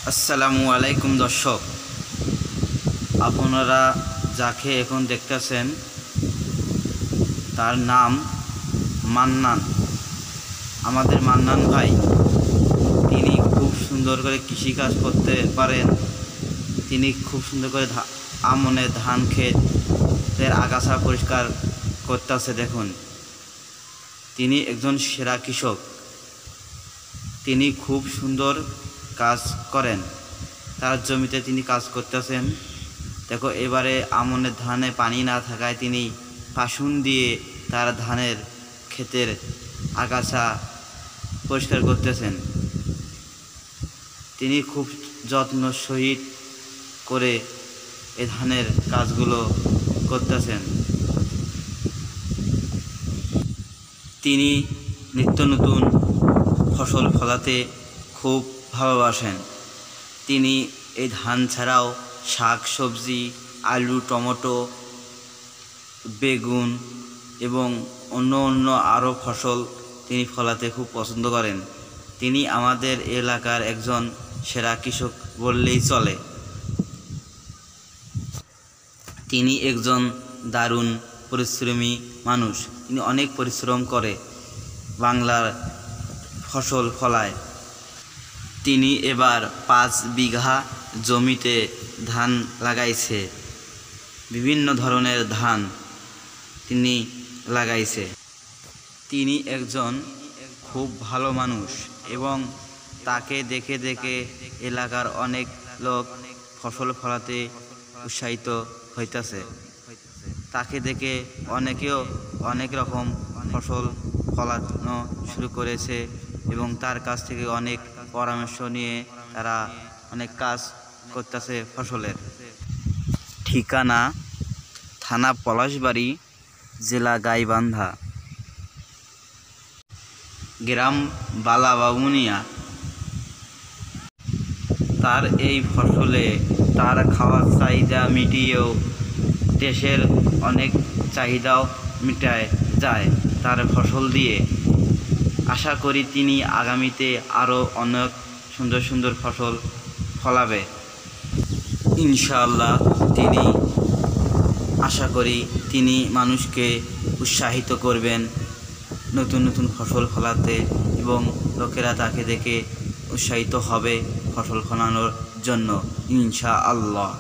আসসালামু আলাইকুম দর্শক, আপনারা যাকে এখন দেখতেছেন তার নাম মান্নান। আমাদের মান্নান ভাই, তিনি খুব সুন্দর করে কৃষিকাজ করতে পারেন। তিনি খুব সুন্দর করে আমনের ধান ক্ষেতের আগাছা পরিষ্কার করতেছে। দেখুন, তিনি একজন সেরা কৃষক। তিনি খুব সুন্দর কাজ করেন। তার জমিতে তিনি কাজ করতেছেন। দেখো, এবারে আমনের ধানে পানি না থাকায় তিনি পাশুন দিয়ে তার ধানের ক্ষেতের আগাছা পরিষ্কার করতেছেন। তিনি খুব যত্ন সহিত করে এই ধানের কাজগুলো করতেছেন। তিনি নিত্য নতুন ফসল ফলাতে খুব ভালোবাসেন। তিনি এই ধান ছাড়াও শাক সবজি, আলু, টমেটো, বেগুন এবং অন্য আরও ফসল তিনি ফলাতে খুব পছন্দ করেন। তিনি আমাদের এলাকার একজন সেরা কৃষক বললেই চলে। তিনি একজন দারুণ পরিশ্রমী মানুষ। তিনি অনেক পরিশ্রম করে বাংলার ফসল ফলায়। তিনি এবার 5 বিঘা জমিতে ধান লাগাইছে। বিভিন্ন ধরনের ধান তিনি লাগাইছে। তিনি একজন খুব ভালো মানুষ এবং তাকে দেখে দেখে এলাকার অনেক লোক ফসল ফলাতে উৎসাহিত হইতেছে। তাকে দেখে অনেকেও অনেক রকম ফসল ফলানো শুরু করেছে এবং তার কাছ থেকে অনেক পরামর্শ নিয়ে তারা অনেক কাজ করতেছে ফসলের। ঠিকানা: থানা পলাশবাড়ি, জেলা গাইবান্ধা, গ্রাম বালাবাবুনিয়া। তার এই ফসলে তার খাওয়ার চাহিদা মিটিয়েও দেশের অনেক চাহিদাও মিটায় যায় তার ফসল দিয়ে। আশা করি তিনি আগামীতে আরও অনেক সুন্দর সুন্দর ফসল ফলাবে ইনশাআল্লাহ। আশা করি তিনি মানুষকে উৎসাহিত করবেন নতুন নতুন ফসল ফলাতে এবং লোকেরা তাকে দেখে উৎসাহিত হবে ফসল ফলানোর জন্য ইনশাআল্লাহ।